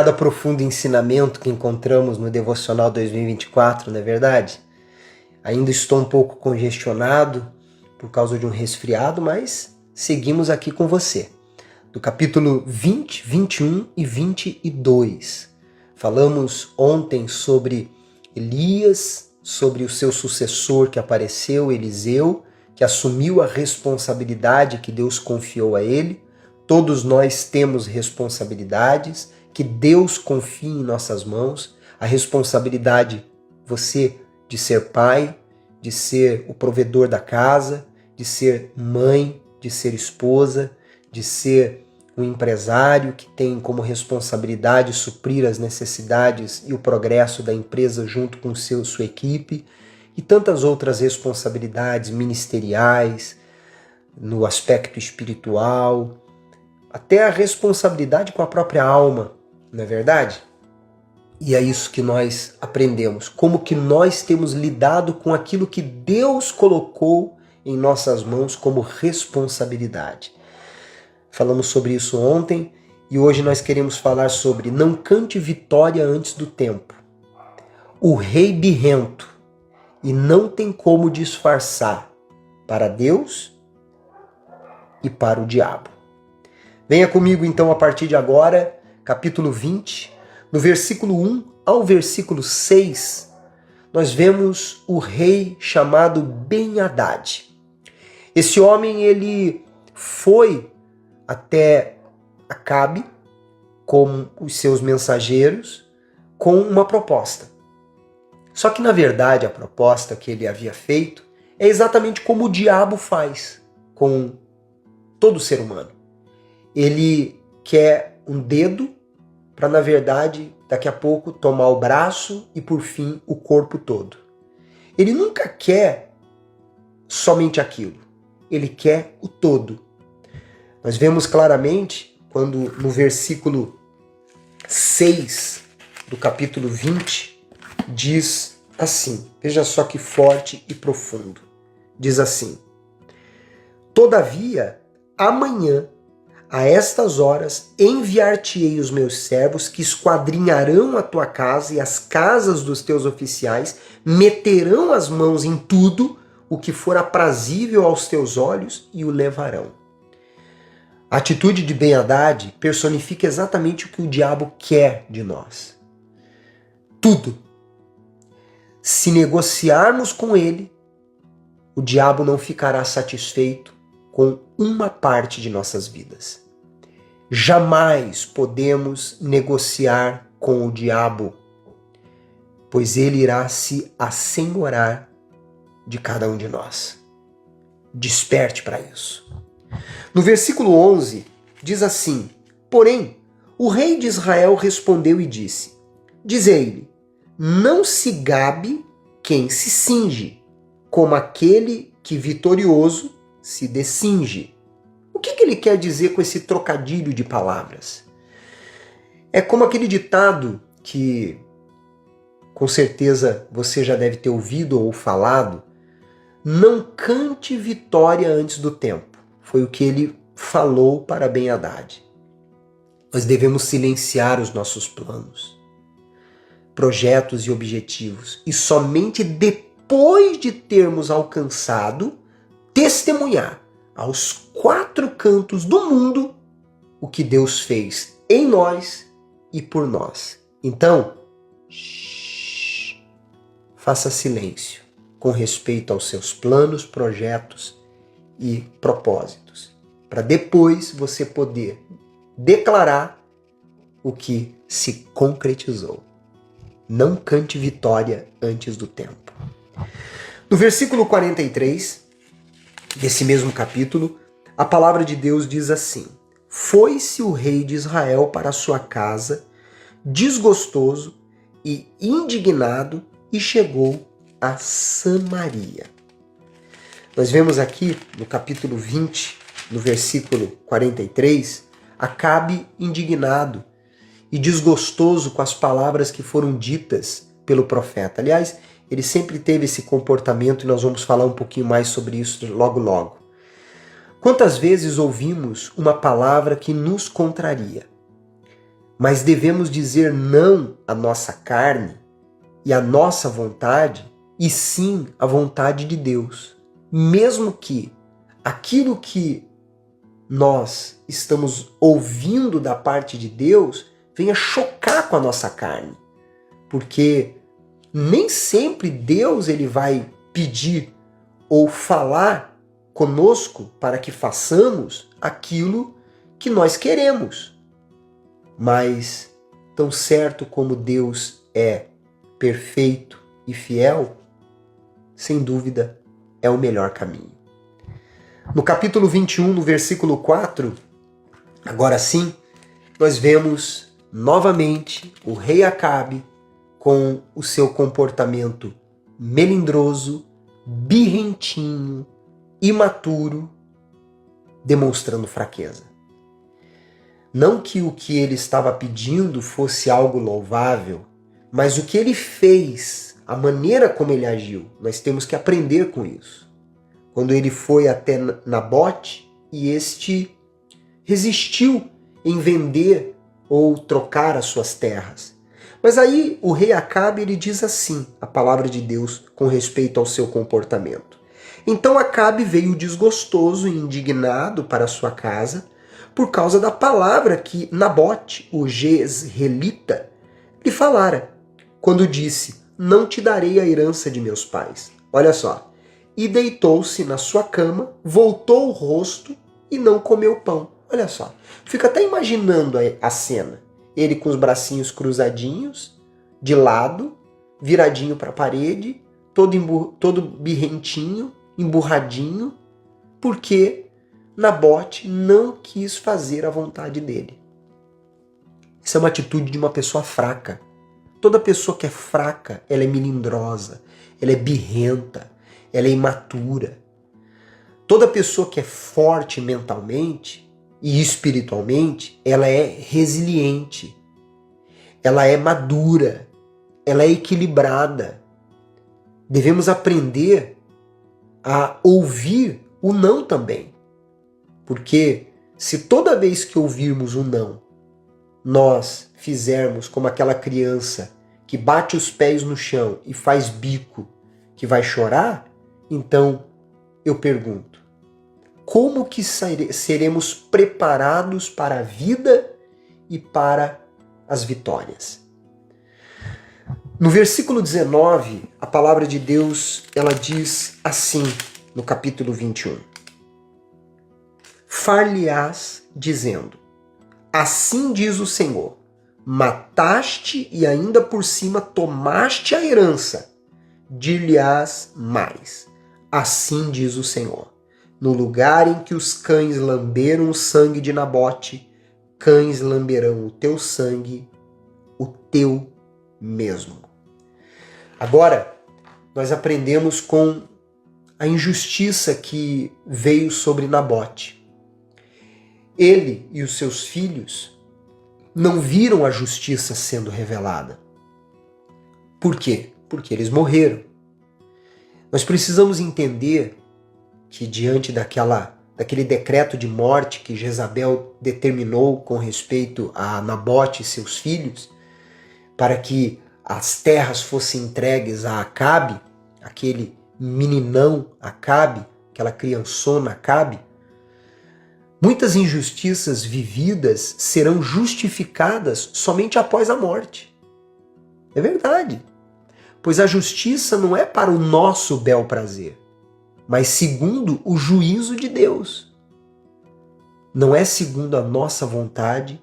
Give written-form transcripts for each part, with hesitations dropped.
Cada profundo ensinamento que encontramos no Devocional 2024, não é verdade? Ainda estou um pouco congestionado por causa de um resfriado, mas seguimos aqui com você. Do capítulo 20, 21 e 22. Falamos ontem sobre Elias, sobre o seu sucessor que apareceu, Eliseu, que assumiu a responsabilidade que Deus confiou a ele. Todos nós temos responsabilidades que Deus confia em nossas mãos. A responsabilidade, você, de ser pai, de ser o provedor da casa, de ser mãe, de ser esposa, de ser um empresário que tem como responsabilidade suprir as necessidades e o progresso da empresa junto com sua equipe, e tantas outras responsabilidades ministeriais, no aspecto espiritual, até a responsabilidade com a própria alma, não é verdade? E é isso que nós aprendemos, como que nós temos lidado com aquilo que Deus colocou em nossas mãos como responsabilidade. Falamos sobre isso ontem e hoje nós queremos falar sobre não cante vitória antes do tempo. O rei birrento e não tem como disfarçar para Deus e para o diabo. Venha comigo então a partir de agora, capítulo 20, no versículo 1 ao versículo 6, nós vemos o rei chamado Ben-Hadad. Esse homem, ele foi até Acabe com os seus mensageiros com uma proposta. Só que na verdade a proposta que ele havia feito é exatamente como o diabo faz com todo ser humano. Ele quer um dedo para, na verdade, daqui a pouco tomar o braço e, por fim, o corpo todo. Ele nunca quer somente aquilo. Ele quer o todo. Nós vemos claramente quando no versículo 6 do capítulo 20 diz assim, veja só que forte e profundo. Diz assim: Todavia, amanhã, a estas horas, enviar-te-ei os meus servos que esquadrinharão a tua casa e as casas dos teus oficiais, meterão as mãos em tudo o que for aprazível aos teus olhos e o levarão. A atitude de Ben-Hadad personifica exatamente o que o diabo quer de nós. Tudo. Se negociarmos com ele, o diabo não ficará satisfeito com uma parte de nossas vidas. Jamais podemos negociar com o diabo, pois ele irá se assenhorar de cada um de nós. Desperte para isso. No versículo 11, diz assim: Porém, o rei de Israel respondeu e disse: Dizei-lhe, não se gabe quem se cinge, como aquele que vitorioso se descinge. O que ele quer dizer com esse trocadilho de palavras? É como aquele ditado que, com certeza, você já deve ter ouvido ou falado: não cante vitória antes do tempo. Foi o que ele falou para Ben-Hadad. Nós devemos silenciar os nossos planos, projetos e objetivos, e somente depois de termos alcançado, testemunhar aos quatro cantos do mundo o que Deus fez em nós e por nós. Então, faça silêncio com respeito aos seus planos, projetos e propósitos, para depois você poder declarar o que se concretizou. Não cante vitória antes do tempo. No versículo 43 desse mesmo capítulo, a palavra de Deus diz assim: Foi-se o rei de Israel para a sua casa, desgostoso e indignado, e chegou a Samaria. Nós vemos aqui no capítulo 20, no versículo 43, Acabe indignado e desgostoso com as palavras que foram ditas pelo profeta. Aliás, ele sempre teve esse comportamento e nós vamos falar um pouquinho mais sobre isso logo logo. Quantas vezes ouvimos uma palavra que nos contraria? mas devemos dizer não à nossa carne e à nossa vontade, e sim à vontade de Deus. Mesmo que aquilo que nós estamos ouvindo da parte de Deus venha chocar com a nossa carne. Porque nem sempre Deus ele vai pedir ou falar conosco para que façamos aquilo que nós queremos. Mas, tão certo como Deus é perfeito e fiel, sem dúvida é o melhor caminho. No capítulo 21, no versículo 4, agora sim, nós vemos novamente o rei Acabe com o seu comportamento melindroso, birrentinho, imaturo, demonstrando fraqueza. Não que o que ele estava pedindo fosse algo louvável, mas o que ele fez, a maneira como ele agiu, nós temos que aprender com isso. Quando ele foi até Nabote e este resistiu em vender ou trocar as suas terras. Mas aí o rei Acabe ele diz assim, a palavra de Deus com respeito ao seu comportamento. Então Acabe veio desgostoso e indignado para sua casa por causa da palavra que Nabote, o jezreelita, lhe falara, quando disse, não te darei a herança de meus pais. Olha só. E deitou-se na sua cama, voltou o rosto e não comeu pão. Olha só. Fica até imaginando a cena. Ele com os bracinhos cruzadinhos, de lado, viradinho para a parede, todo birrentinho, emburradinho, porque Nabote não quis fazer a vontade dele. Isso é uma atitude de uma pessoa fraca. Toda pessoa que é fraca, ela é melindrosa, ela é birrenta, ela é imatura. Toda pessoa que é forte mentalmente e espiritualmente, ela é resiliente, ela é madura, ela é equilibrada. Devemos aprender a ouvir o não também. Porque se toda vez que ouvirmos o não, nós fizermos como aquela criança que bate os pés no chão e faz bico, que vai chorar, então eu pergunto, como que seremos preparados para a vida e para as vitórias? No versículo 19, a palavra de Deus, ela diz assim, no capítulo 21. Far-lhe-ás dizendo, assim diz o Senhor, mataste e ainda por cima tomaste a herança, dir-lhe-ás mais, assim diz o Senhor, no lugar em que os cães lamberam o sangue de Nabote, cães lamberão o teu sangue, o teu mesmo. Agora, nós aprendemos com a injustiça que veio sobre Nabote. Ele e os seus filhos não viram a justiça sendo revelada. Por quê? Porque eles morreram. Nós precisamos entender que diante daquele decreto de morte que Jezabel determinou com respeito a Nabote e seus filhos, para que as terras fossem entregues a Acabe, aquele meninão Acabe, aquela criançona Acabe, muitas injustiças vividas serão justificadas somente após a morte. É verdade. Pois a justiça não é para o nosso bel prazer, mas segundo o juízo de Deus. Não é segundo a nossa vontade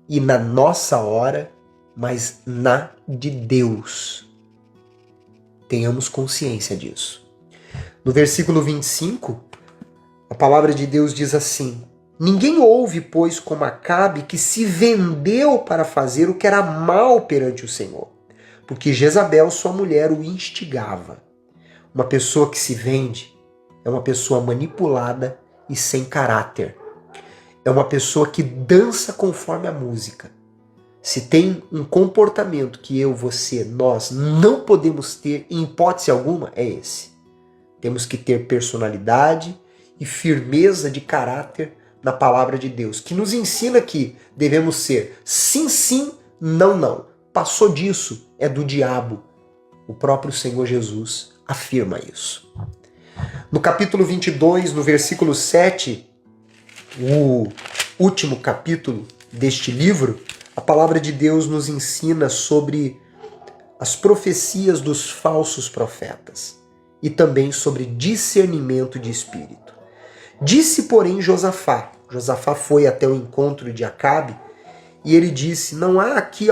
e na nossa hora, mas na de Deus. Tenhamos consciência disso. No versículo 25, a palavra de Deus diz assim, ninguém ouve, pois, como Acabe, que se vendeu para fazer o que era mal perante o Senhor, porque Jezabel, sua mulher, o instigava. Uma pessoa que se vende é uma pessoa manipulada e sem caráter. É uma pessoa que dança conforme a música. Se tem um comportamento que eu, você, nós não podemos ter em hipótese alguma, é esse. Temos que ter personalidade e firmeza de caráter na palavra de Deus, que nos ensina que devemos ser sim, sim, não, não. Passou disso, é do diabo. O próprio Senhor Jesus afirma isso. No capítulo 22, no versículo 7, o último capítulo deste livro, a palavra de Deus nos ensina sobre as profecias dos falsos profetas e também sobre discernimento de espírito. Disse, porém, Josafá foi até o encontro de Acabe e ele disse: não há aqui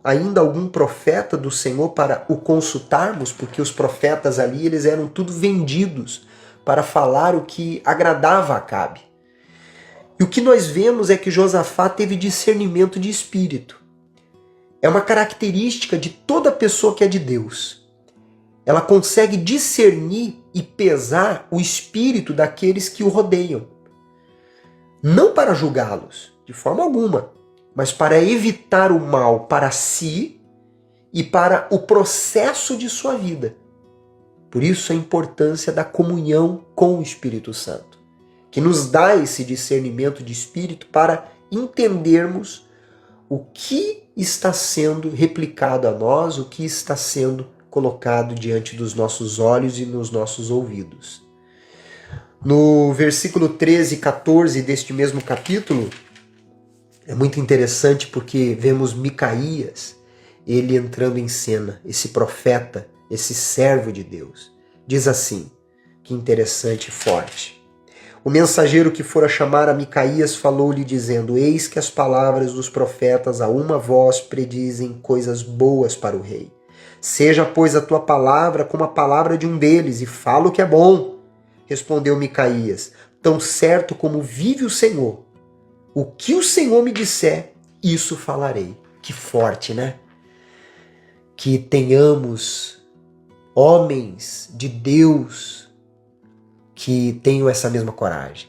ainda algum profeta do Senhor para o consultarmos? Porque os profetas ali, eles eram tudo vendidos para falar o que agradava a Acabe. E o que nós vemos é que Josafá teve discernimento de espírito. É uma característica de toda pessoa que é de Deus. Ela consegue discernir e pesar o espírito daqueles que o rodeiam. Não para julgá-los, de forma alguma, mas para evitar o mal para si e para o processo de sua vida. Por isso a importância da comunhão com o Espírito Santo, que nos dá esse discernimento de espírito para entendermos o que está sendo replicado a nós, o que está sendo colocado diante dos nossos olhos e nos nossos ouvidos. No versículo 13 e 14 deste mesmo capítulo, é muito interessante porque vemos Micaías, ele entrando em cena, esse profeta, esse servo de Deus. Diz assim, que interessante e forte. O mensageiro que fora chamar a Micaías falou-lhe dizendo: eis que as palavras dos profetas a uma voz predizem coisas boas para o rei. Seja, pois, a tua palavra como a palavra de um deles, e fala o que é bom. Respondeu Micaías: tão certo como vive o Senhor, o que o Senhor me disser, isso falarei. Que forte, né? Que tenhamos homens de Deus que tenham essa mesma coragem.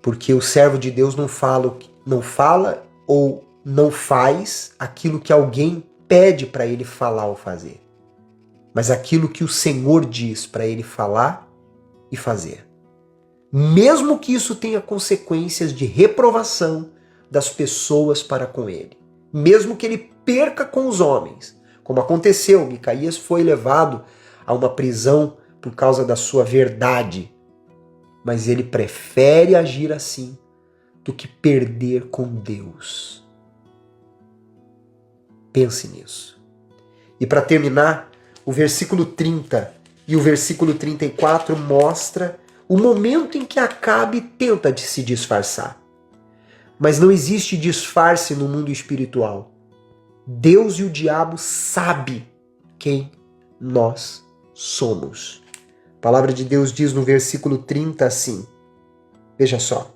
Porque o servo de Deus não fala ou não faz aquilo que alguém pede para ele falar ou fazer, mas aquilo que o Senhor diz para ele falar e fazer. Mesmo que isso tenha consequências de reprovação das pessoas para com ele. Mesmo que ele perca com os homens, como aconteceu, Micaías foi levado a uma prisão por causa da sua verdade, mas ele prefere agir assim do que perder com Deus. Pense nisso. E para terminar, o versículo 30 e o versículo 34 mostra o momento em que Acabe tenta de se disfarçar. Mas não existe disfarce no mundo espiritual. Deus e o diabo sabem quem nós somos. A palavra de Deus diz no versículo 30 assim, veja só.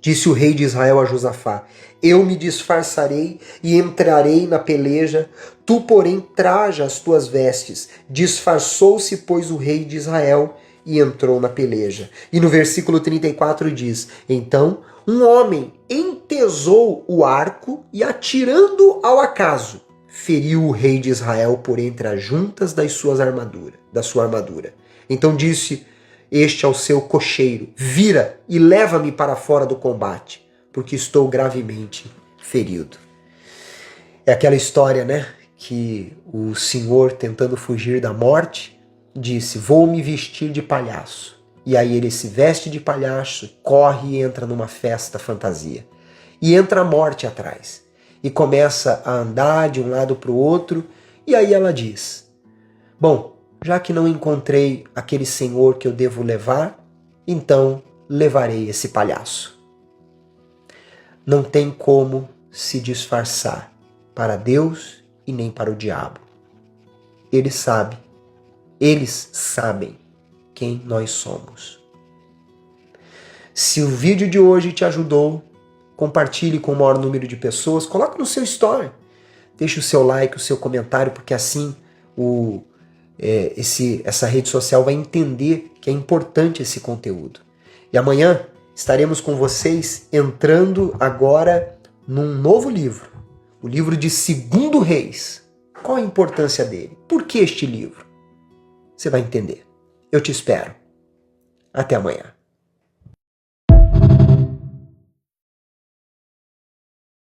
Disse o rei de Israel a Josafá: eu me disfarçarei e entrarei na peleja, tu, porém, traja as tuas vestes. Disfarçou-se, pois, o rei de Israel e entrou na peleja. E no versículo 34 diz: então um homem entesou o arco e, atirando ao acaso, feriu o rei de Israel por entre as juntas da sua armadura. Então disse este ao seu cocheiro: vira e leva-me para fora do combate, porque estou gravemente ferido. É aquela história, né? Que o Senhor, tentando fugir da morte, disse: vou me vestir de palhaço. E aí ele se veste de palhaço, corre e entra numa festa fantasia. E entra a morte atrás. E começa a andar de um lado para o outro. E aí ela diz: bom, já que não encontrei aquele senhor que eu devo levar, então levarei esse palhaço. Não tem como se disfarçar para Deus e nem para o diabo. Eles sabem quem nós somos. Se o vídeo de hoje te ajudou, compartilhe com o maior número de pessoas, coloque no seu story, deixe o seu like, o seu comentário, porque assim essa rede social vai entender que é importante esse conteúdo. E amanhã estaremos com vocês entrando agora num novo livro, o livro de 2 Reis. Qual a importância dele? Por que este livro? Você vai entender. Eu te espero. Até amanhã.